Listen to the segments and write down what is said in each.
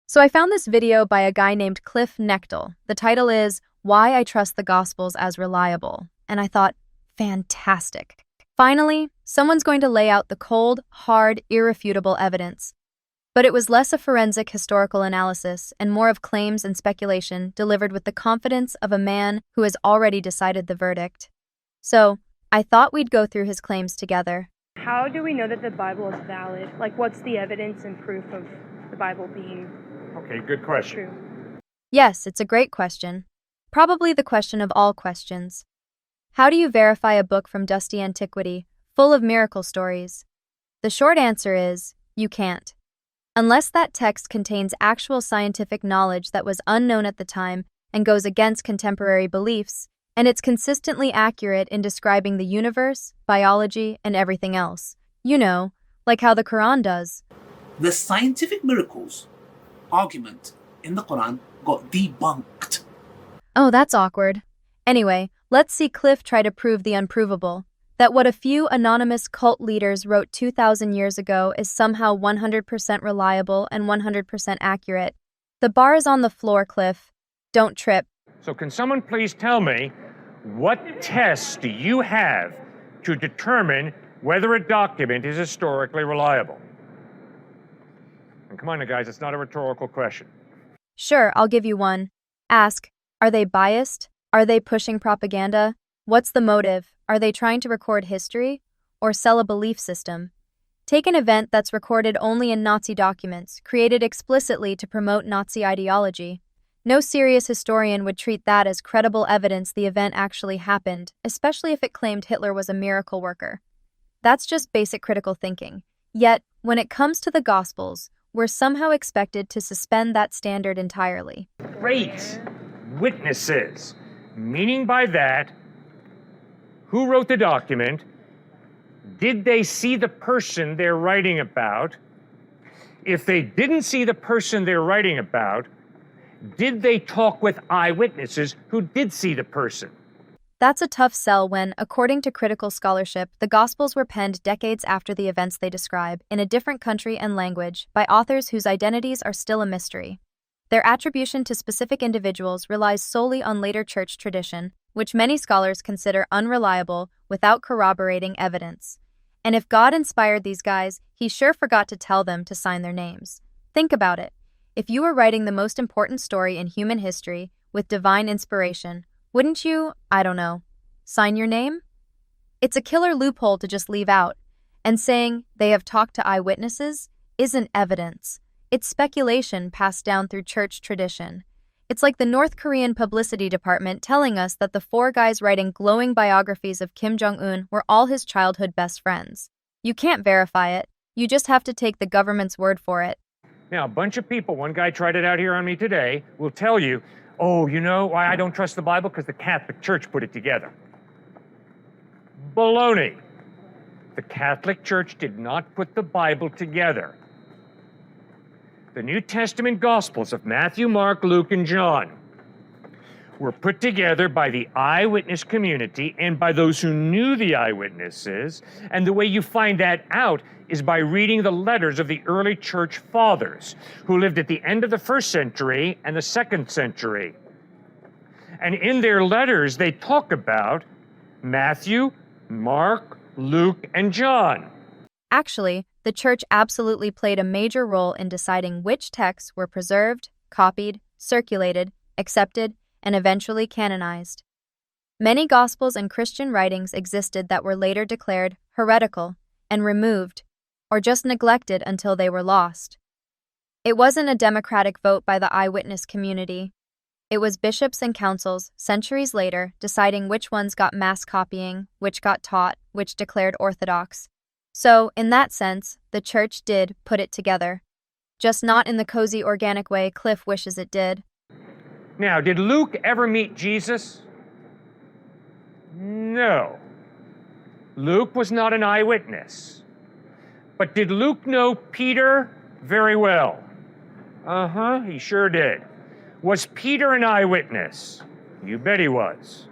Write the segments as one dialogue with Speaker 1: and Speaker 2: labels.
Speaker 1: So I found this video by a guy named Cliffe Knechtle. The title is Why I Trust the Gospels as Reliable. And I thought, fantastic. Finally, someone's going to lay out the cold, hard, irrefutable evidence. But it was less a forensic historical analysis and more of claims and speculation delivered with the confidence of a man who has already decided the verdict. So, I thought we'd go through his claims together.
Speaker 2: How do we know that the Bible is valid? Like, what's the evidence and proof of the Bible being
Speaker 3: Okay, good question.
Speaker 2: true?
Speaker 1: Yes, it's a great question. Probably the question of all questions. How do you verify a book from dusty antiquity, full of miracle stories? The short answer is, you can't. Unless that text contains actual scientific knowledge that was unknown at the time and goes against contemporary beliefs, and it's consistently accurate in describing the universe, biology, and everything else. You know, like how the Quran does.
Speaker 4: The scientific miracles argument in the Quran got debunked.
Speaker 1: Oh, that's awkward. Anyway, let's see Cliffe try to prove the unprovable. That what a few anonymous cult leaders wrote 2,000 years ago is somehow 100% reliable and 100% accurate. The bar is on the floor, Cliffe. Don't trip.
Speaker 3: So can someone please tell me, what tests do you have to determine whether a document is historically reliable? And come on now, guys, it's not a rhetorical question.
Speaker 1: Sure, I'll give you one. Ask, are they biased? Are they pushing propaganda? What's the motive? Are they trying to record history or sell a belief system? Take an event that's recorded only in Nazi documents, created explicitly to promote Nazi ideology. No serious historian would treat that as credible evidence the event actually happened, especially if it claimed Hitler was a miracle worker. That's just basic critical thinking. Yet, when it comes to the Gospels, we're somehow expected to suspend that standard entirely.
Speaker 3: Great. Witnesses. Meaning by that, who wrote the document? Did they see the person they're writing about? If they didn't see the person they're writing about, did they talk with eyewitnesses who did see the person?
Speaker 1: That's a tough sell when, according to critical scholarship, the Gospels were penned decades after the events they describe, in a different country and language, by authors whose identities are still a mystery. Their attribution to specific individuals relies solely on later church tradition, which many scholars consider unreliable without corroborating evidence. And if God inspired these guys, he sure forgot to tell them to sign their names. Think about it. If you were writing the most important story in human history with divine inspiration, wouldn't you, I don't know, sign your name? It's a killer loophole to just leave out, and saying they have talked to eyewitnesses isn't evidence. It's speculation passed down through church tradition. It's like the North Korean publicity department telling us that the four guys writing glowing biographies of Kim Jong-un were all his childhood best friends. You can't verify it. You just have to take the government's word for it.
Speaker 3: Now, a bunch of people, one guy tried it out here on me today, will tell you, oh, you know why I don't trust the Bible? Because the Catholic Church put it together. Baloney. The Catholic Church did not put the Bible together. The New Testament Gospels of Matthew, Mark, Luke, and John were put together by the eyewitness community and by those who knew the eyewitnesses. And the way you find that out is by reading the letters of the early church fathers who lived at the end of the 1st century and the 2nd century. And in their letters, they talk about Matthew, Mark, Luke, and John.
Speaker 1: Actually, the church absolutely played a major role in deciding which texts were preserved, copied, circulated, accepted, and eventually canonized. Many Gospels and Christian writings existed that were later declared heretical and removed, or just neglected until they were lost. It wasn't a democratic vote by the eyewitness community. It was bishops and councils, centuries later, deciding which ones got mass copying, which got taught, which declared orthodox. So, in that sense, the church did put it together. Just not in the cozy, organic way Cliffe wishes it did.
Speaker 3: Now, did Luke ever meet Jesus? No. Luke was not an eyewitness. But did Luke know Peter very well? He sure did. Was Peter an eyewitness? You bet he was.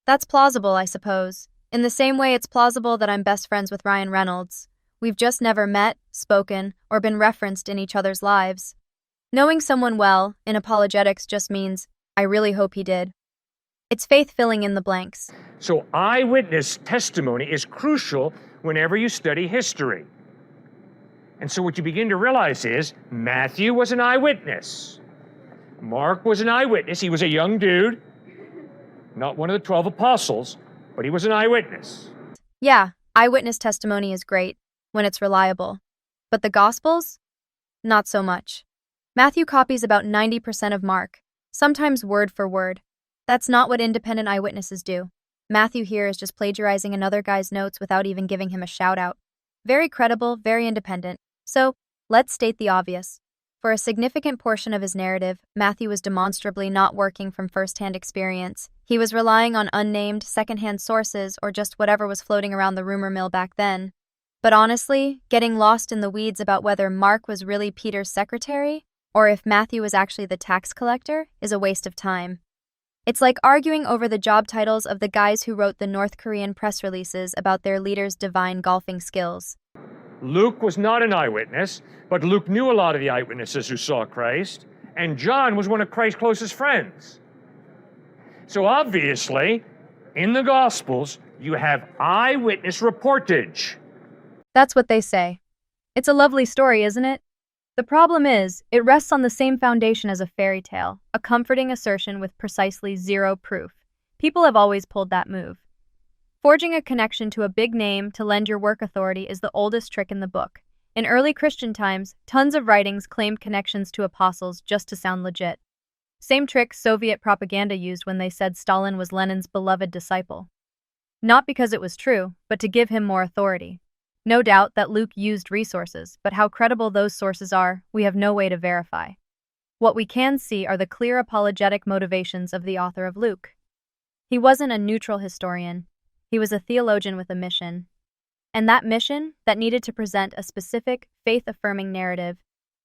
Speaker 1: That's plausible, I suppose. In the same way it's plausible that I'm best friends with Ryan Reynolds. We've just never met, spoken, or been referenced in each other's lives. Knowing someone well in apologetics just means, I really hope he did. It's faith filling in the blanks.
Speaker 3: So eyewitness testimony is crucial whenever you study history. And so what you begin to realize is Matthew was an eyewitness. Mark was an eyewitness. He was a young dude, not one of the 12 apostles, but he was an eyewitness.
Speaker 1: Yeah, eyewitness testimony is great when it's reliable. But the Gospels? Not so much. Matthew copies about 90% of Mark, sometimes word for word. That's not what independent eyewitnesses do. Matthew here is just plagiarizing another guy's notes without even giving him a shout-out. Very credible, very independent. So, let's state the obvious. For a significant portion of his narrative, Matthew was demonstrably not working from first-hand experience. He was relying on unnamed, second-hand sources or just whatever was floating around the rumor mill back then. But honestly, getting lost in the weeds about whether Mark was really Peter's secretary or if Matthew was actually the tax collector is a waste of time. It's like arguing over the job titles of the guys who wrote the North Korean press releases about their leader's divine golfing skills.
Speaker 3: Luke was not an eyewitness, but Luke knew a lot of the eyewitnesses who saw Christ, and John was one of Christ's closest friends. So obviously, in the Gospels, you have eyewitness reportage.
Speaker 1: That's what they say. It's a lovely story, isn't it? The problem is, it rests on the same foundation as a fairy tale, a comforting assertion with precisely zero proof. People have always pulled that move. Forging a connection to a big name to lend your work authority is the oldest trick in the book. In early Christian times, tons of writings claimed connections to apostles just to sound legit. Same trick Soviet propaganda used when they said Stalin was Lenin's beloved disciple. Not because it was true, but to give him more authority. No doubt that Luke used resources, but how credible those sources are, we have no way to verify. What we can see are the clear apologetic motivations of the author of Luke. He wasn't a neutral historian. He was a theologian with a mission. And that mission, that needed to present a specific, faith-affirming narrative,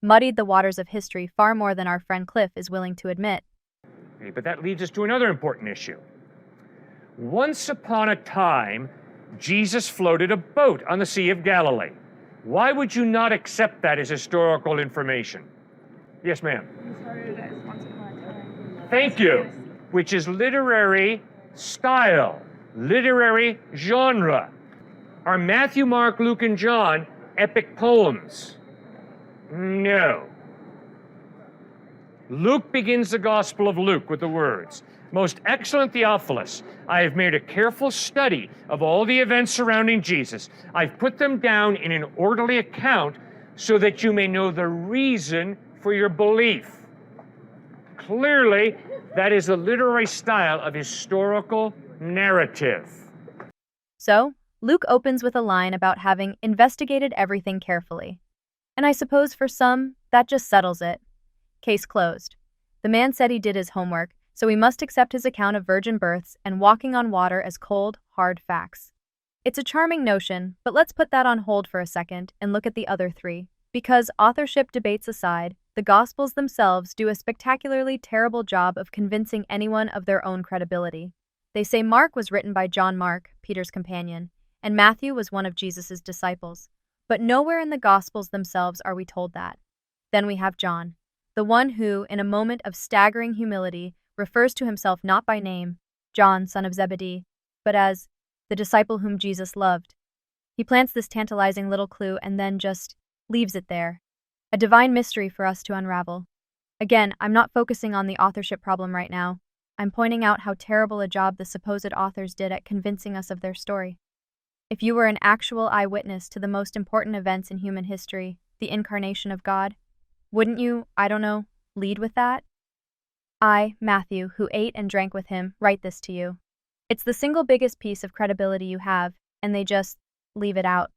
Speaker 1: muddied the waters of history far more than our friend Cliffe is willing to admit.
Speaker 3: Okay, but that leads us to another important issue. Once upon a time, Jesus floated a boat on the Sea of Galilee. Why would you not accept that as historical information? Yes, ma'am.
Speaker 2: He started as once upon a time.
Speaker 3: Thank you. Which is literary style, literary genre. Are Matthew, Mark, Luke, and John epic poems? No. Luke begins the Gospel of Luke with the words, "Most excellent Theophilus, I have made a careful study of all the events surrounding Jesus. I've put them down in an orderly account so that you may know the reason for your belief." Clearly, that is the literary style of historical narrative.
Speaker 1: So, Luke opens with a line about having investigated everything carefully. And I suppose for some, that just settles it. Case closed. The man said he did his homework, so we must accept his account of virgin births and walking on water as cold, hard facts. It's a charming notion, but let's put that on hold for a second and look at the other three. Because authorship debates aside, the Gospels themselves do a spectacularly terrible job of convincing anyone of their own credibility. They say Mark was written by John Mark, Peter's companion, and Matthew was one of Jesus' disciples. But nowhere in the Gospels themselves are we told that. Then we have John, the one who, in a moment of staggering humility, refers to himself not by name, John, son of Zebedee, but as the disciple whom Jesus loved. He plants this tantalizing little clue and then just leaves it there. A divine mystery for us to unravel. Again, I'm not focusing on the authorship problem right now. I'm pointing out how terrible a job the supposed authors did at convincing us of their story. If you were an actual eyewitness to the most important events in human history, the incarnation of God, wouldn't you, lead with that? I, Matthew, who ate and drank with him, write this to you. It's the single biggest piece of credibility you have, and they just leave it out.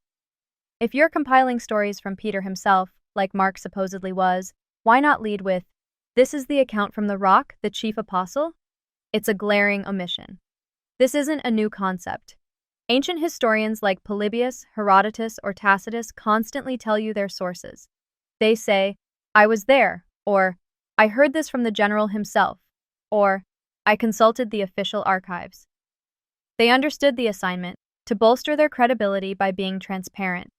Speaker 1: If you're compiling stories from Peter himself, like Mark supposedly was, why not lead with, "This is the account from the rock, the chief apostle"? It's a glaring omission. This isn't a new concept. Ancient historians like Polybius, Herodotus, or Tacitus constantly tell you their sources. They say, "I was there," or "I heard this from the general himself," or "I consulted the official archives." They understood the assignment, to bolster their credibility by being transparent.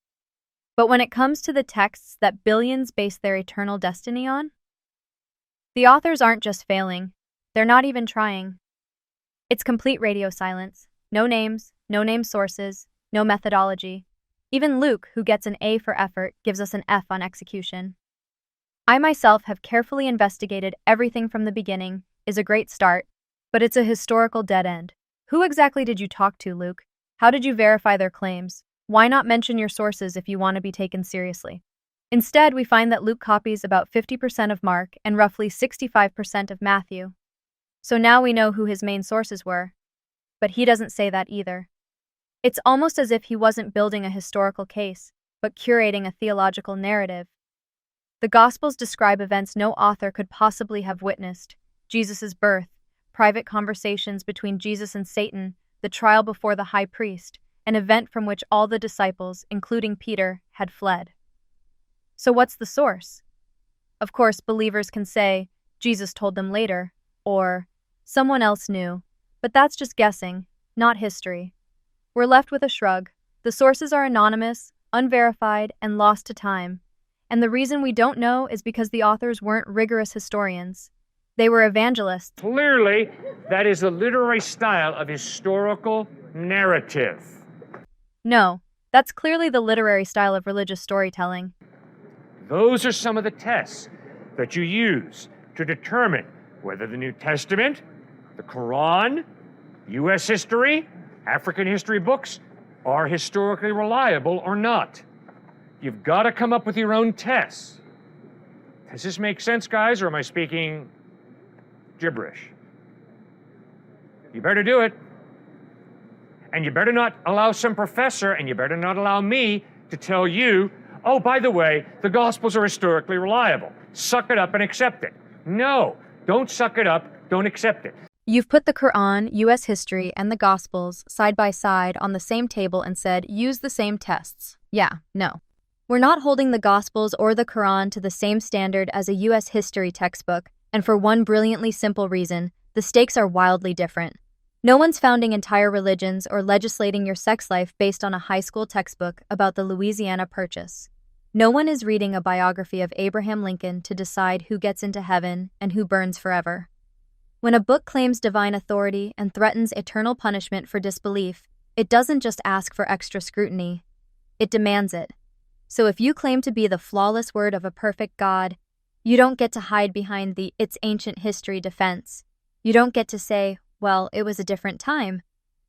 Speaker 1: But when it comes to the texts that billions base their eternal destiny on, The authors aren't just failing, they're not even trying. It's complete radio silence. No names, no name sources, no methodology. Even Luke, who gets an A for effort, gives us an F on execution. I myself have carefully investigated everything from the beginning, is a great start, but it's a historical dead end. Who exactly did you talk to, Luke? How did you verify their claims? Why not mention your sources if you want to be taken seriously? Instead, we find that Luke copies about 50% of Mark and roughly 65% of Matthew. So now we know who his main sources were. But he doesn't say that either. It's almost as if he wasn't building a historical case, but curating a theological narrative. The Gospels describe events no author could possibly have witnessed: Jesus' birth, private conversations between Jesus and Satan, the trial before the high priest, an event from which all the disciples, including Peter, had fled. So what's the source? Of course, believers can say, Jesus told them later, or someone else knew, but that's just guessing, not history. We're left with a shrug. The sources are anonymous, unverified, and lost to time. And the reason we don't know is because the authors weren't rigorous historians. They were evangelists.
Speaker 3: Clearly, that is the literary style of historical narrative.
Speaker 1: No, that's clearly the literary style of religious storytelling.
Speaker 3: Those are some of the tests that you use to determine whether the New Testament, the Quran, U.S. history, African history books are historically reliable or not. You've got to come up with your own tests. Does this make sense, guys, or am I speaking gibberish? You better do it. And you better not allow some professor, and you better not allow me to tell you, oh, by the way, the Gospels are historically reliable. Suck it up and accept it. No, don't suck it up, don't accept it.
Speaker 1: You've put the Quran, U.S. history, and the Gospels side by side on the same table and said, use the same tests. Yeah, no. We're not holding the Gospels or the Quran to the same standard as a U.S. history textbook, and for one brilliantly simple reason: the stakes are wildly different. No one's founding entire religions or legislating your sex life based on a high school textbook about the Louisiana Purchase. No one is reading a biography of Abraham Lincoln to decide who gets into heaven and who burns forever. When a book claims divine authority and threatens eternal punishment for disbelief, it doesn't just ask for extra scrutiny, it demands it. So if you claim to be the flawless word of a perfect God, you don't get to hide behind the "it's ancient history" defense. You don't get to say, well, it was a different time,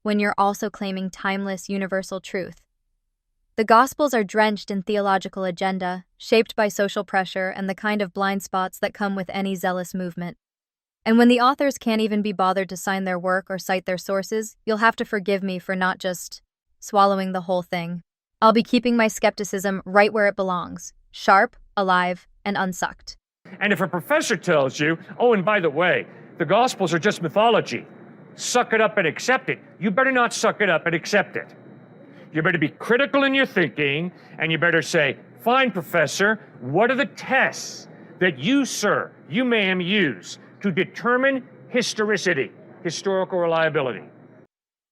Speaker 1: when you're also claiming timeless universal truth. The Gospels are drenched in theological agenda, shaped by social pressure and the kind of blind spots that come with any zealous movement. And when the authors can't even be bothered to sign their work or cite their sources, you'll have to forgive me for not just swallowing the whole thing. I'll be keeping my skepticism right where it belongs, sharp, alive, and unsucked.
Speaker 3: And if a professor tells you, oh, and by the way, the Gospels are just mythology, suck it up and accept it, you better not suck it up and accept it. You better be critical in your thinking, and you better say, fine, professor, what are the tests that you, sir, you, ma'am, use to determine historicity, historical reliability?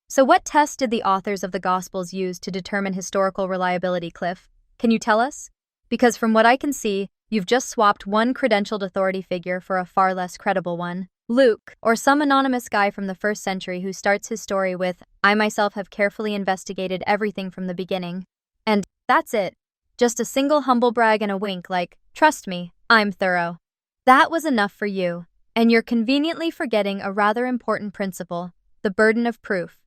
Speaker 1: So what test did the authors of the Gospels use to determine historical reliability, Cliff? Can you tell us? Because from what I can see, you've just swapped one credentialed authority figure for a far less credible one. Luke, or some anonymous guy from the 1st century who starts his story with, I myself have carefully investigated everything from the beginning. And that's it. Just a single humble brag and a wink like, trust me, I'm thorough. That was enough for you. And you're conveniently forgetting a rather important principle: the burden of proof.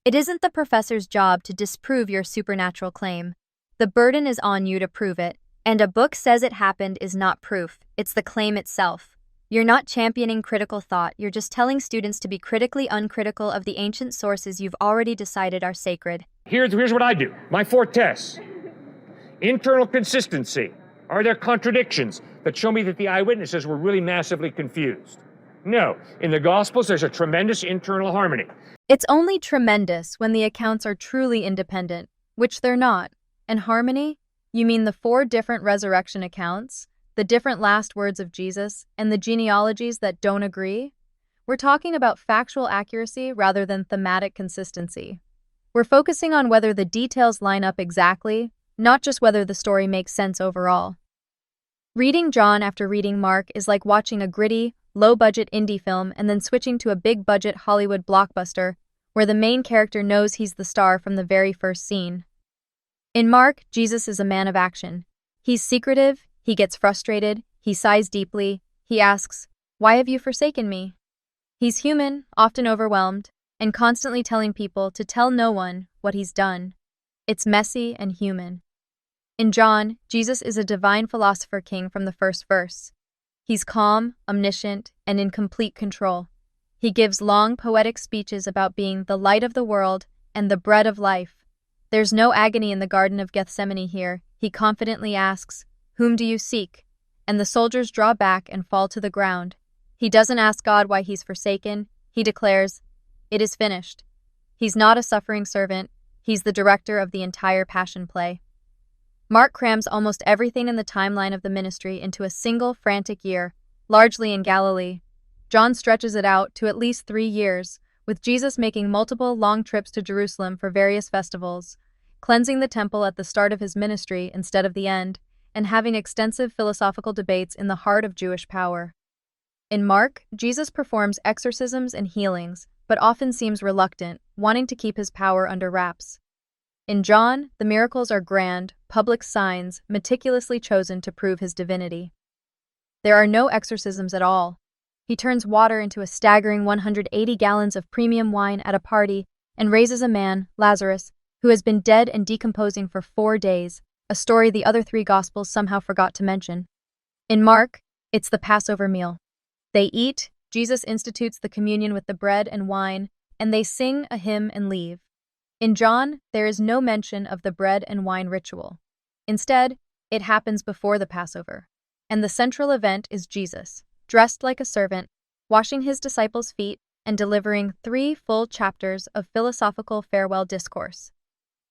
Speaker 1: It isn't the professor's job to disprove your supernatural claim. The burden is on you to prove it, and a book says it happened is not proof, it's the claim itself. You're not championing critical thought, you're just telling students to be critically uncritical of the ancient sources you've already decided are sacred.
Speaker 3: Here's what I do. My 4 tests. Internal consistency. Are there contradictions that show me that the eyewitnesses were really massively confused? No. In the Gospels, there's a tremendous internal harmony.
Speaker 1: It's only tremendous when the accounts are truly independent, which they're not. And harmony? You mean the 4 different resurrection accounts, the different last words of Jesus, and the genealogies that don't agree? We're talking about factual accuracy rather than thematic consistency. We're focusing on whether the details line up exactly, not just whether the story makes sense overall. Reading John after reading Mark is like watching a gritty, low-budget indie film and then switching to a big-budget Hollywood blockbuster where the main character knows he's the star from the very first scene. In Mark, Jesus is a man of action. He's secretive, he gets frustrated, he sighs deeply, he asks, "Why have you forsaken me?" He's human, often overwhelmed, and constantly telling people to tell no one what he's done. It's messy and human. In John, Jesus is a divine philosopher king from the first verse. He's calm, omniscient, and in complete control. He gives long, poetic speeches about being the light of the world and the bread of life. There's no agony in the Garden of Gethsemane here. He confidently asks, "Whom do you seek?" And the soldiers draw back and fall to the ground. He doesn't ask God why he's forsaken. He declares, "It is finished." He's not a suffering servant. He's the director of the entire Passion play. Mark crams almost everything in the timeline of the ministry into a single frantic year, largely in Galilee. John stretches it out to at least 3 years, with Jesus making multiple long trips to Jerusalem for various festivals, cleansing the temple at the start of his ministry instead of the end, and having extensive philosophical debates in the heart of Jewish power. In Mark, Jesus performs exorcisms and healings, but often seems reluctant, wanting to keep his power under wraps. In John, the miracles are grand, public signs meticulously chosen to prove his divinity. There are no exorcisms at all. He turns water into a staggering 180 gallons of premium wine at a party and raises a man, Lazarus, who has been dead and decomposing for 4 days, a story the other 3 Gospels somehow forgot to mention. In Mark, it's the Passover meal. They eat, Jesus institutes the communion with the bread and wine, and they sing a hymn and leave. In John, there is no mention of the bread and wine ritual. Instead, it happens before the Passover, and the central event is Jesus, dressed like a servant, washing his disciples' feet and delivering 3 full chapters of philosophical farewell discourse.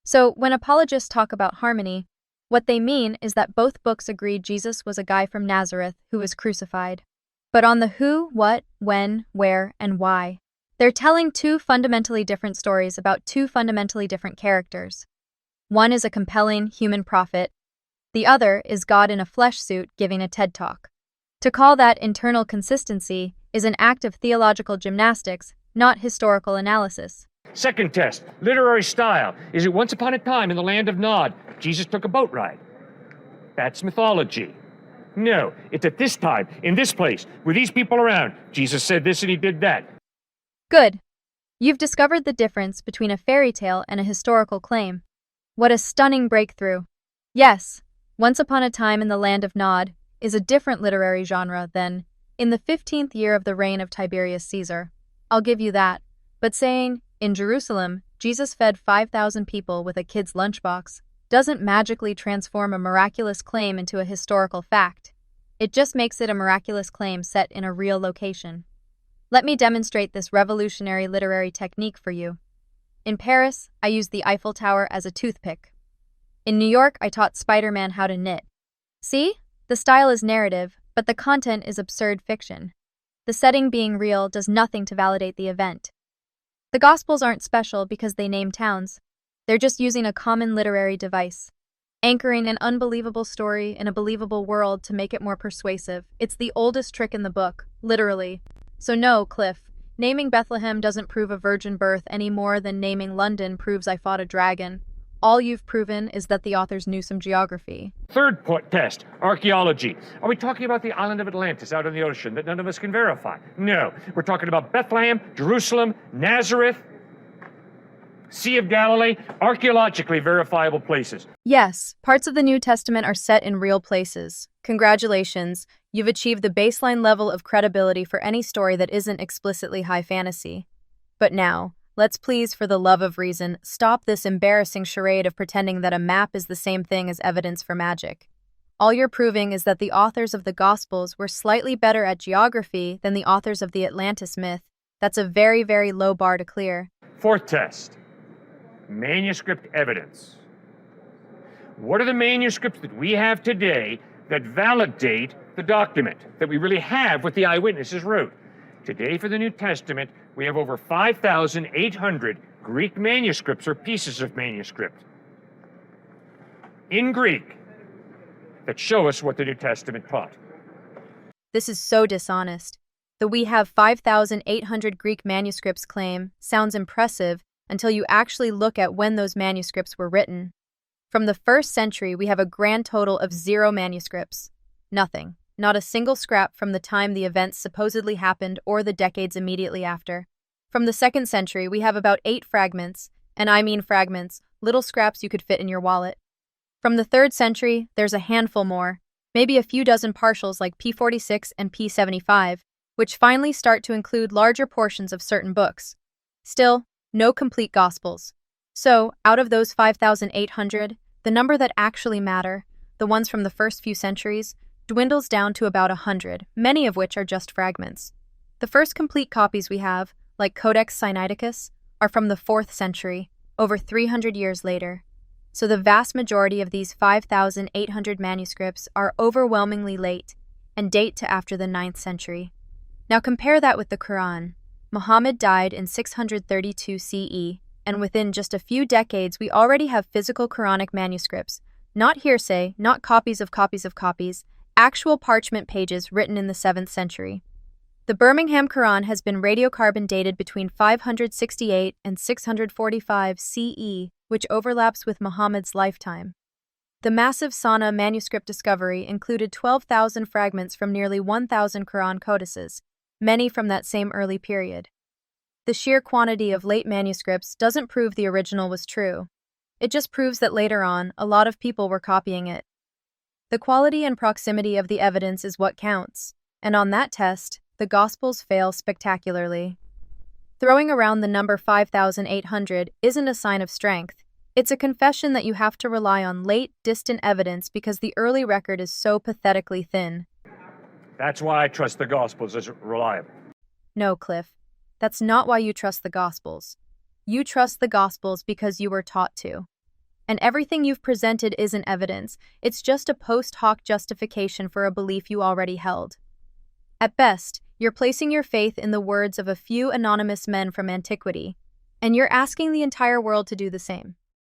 Speaker 1: So, when apologists talk about harmony, what they mean is that both books agree Jesus was a guy from Nazareth who was crucified. But on the who, what, when, where, and why, they're telling 2 fundamentally different stories about 2 fundamentally different characters. One is a compelling human prophet. The other is God in a flesh suit giving a TED Talk. To call that internal consistency is an act of theological gymnastics, not historical analysis.
Speaker 3: Second test, literary style. Is it once upon a time in the land of Nod, Jesus took a boat ride? That's mythology. No, it's at this time, in this place, with these people around. Jesus said this and he did that.
Speaker 1: Good. You've discovered the difference between a fairy tale and a historical claim. What a stunning breakthrough. Yes, Once Upon a Time in the Land of Nod is a different literary genre than in the 15th year of the reign of Tiberius Caesar. I'll give you that. But saying, in Jerusalem, Jesus fed 5,000 people with a kid's lunchbox doesn't magically transform a miraculous claim into a historical fact. It just makes it a miraculous claim set in a real location. Let me demonstrate this revolutionary literary technique for you. In Paris, I used the Eiffel Tower as a toothpick. In New York, I taught Spider-Man how to knit. See? The style is narrative, but the content is absurd fiction. The setting being real does nothing to validate the event. The Gospels aren't special because they name towns. They're just using a common literary device, anchoring an unbelievable story in a believable world to make it more persuasive. It's the oldest trick in the book, literally. So no, Cliff, naming Bethlehem doesn't prove a virgin birth any more than naming London proves I fought a dragon. All you've proven is that the authors knew some geography.
Speaker 3: Third test, archaeology. Are we talking about the island of Atlantis out in the ocean that none of us can verify? No, we're talking about Bethlehem, Jerusalem, Nazareth, Sea of Galilee, archaeologically verifiable places.
Speaker 1: Yes, parts of the New Testament are set in real places. Congratulations, you've achieved the baseline level of credibility for any story that isn't explicitly high fantasy. But now, let's please, for the love of reason, stop this embarrassing charade of pretending that a map is the same thing as evidence for magic. All you're proving is that the authors of the Gospels were slightly better at geography than the authors of the Atlantis myth. That's a very, very low bar to clear.
Speaker 3: Fourth test, manuscript evidence. What are the manuscripts that we have today that validate the document that we really have what the eyewitnesses wrote? Today, for the New Testament, we have over 5,800 Greek manuscripts or pieces of manuscript in Greek that show us what the New Testament taught.
Speaker 1: This is so dishonest. The "we have 5,800 Greek manuscripts" claim sounds impressive until you actually look at when those manuscripts were written. From the 1st century, we have a grand total of 0 manuscripts. Nothing. Not a single scrap from the time the events supposedly happened or the decades immediately after. From the 2nd century, we have about 8 fragments, and I mean fragments, little scraps you could fit in your wallet. From the 3rd century, there's a handful more, maybe a few dozen partials like P46 and P75, which finally start to include larger portions of certain books. Still, no complete Gospels. So, out of those 5,800, the number that actually matter, the ones from the first few centuries, dwindles down to about 100, many of which are just fragments. The first complete copies we have, like Codex Sinaiticus, are from the 4th century, over 300 years later. So the vast majority of these 5,800 manuscripts are overwhelmingly late and date to after the 9th century. Now compare that with the Quran. Muhammad died in 632 CE, and within just a few decades we already have physical Quranic manuscripts, not hearsay, not copies of copies of copies, actual parchment pages written in the 7th century. The Birmingham Quran has been radiocarbon dated between 568 and 645 CE, which overlaps with Muhammad's lifetime. The massive Sana manuscript discovery included 12,000 fragments from nearly 1,000 Quran codices, many from that same early period. The sheer quantity of late manuscripts doesn't prove the original was true. It just proves that later on, a lot of people were copying it. The quality and proximity of the evidence is what counts, and on that test, the Gospels fail spectacularly. Throwing around the number 5,800 isn't a sign of strength. It's a confession that you have to rely on late, distant evidence because the early record is so pathetically thin.
Speaker 3: That's why I trust the Gospels as reliable.
Speaker 1: No, Cliff. That's not why you trust the Gospels. You trust the Gospels because you were taught to. And everything you've presented isn't evidence. It's just a post hoc justification for a belief you already held. At best, you're placing your faith in the words of a few anonymous men from antiquity, and you're asking the entire world to do the same.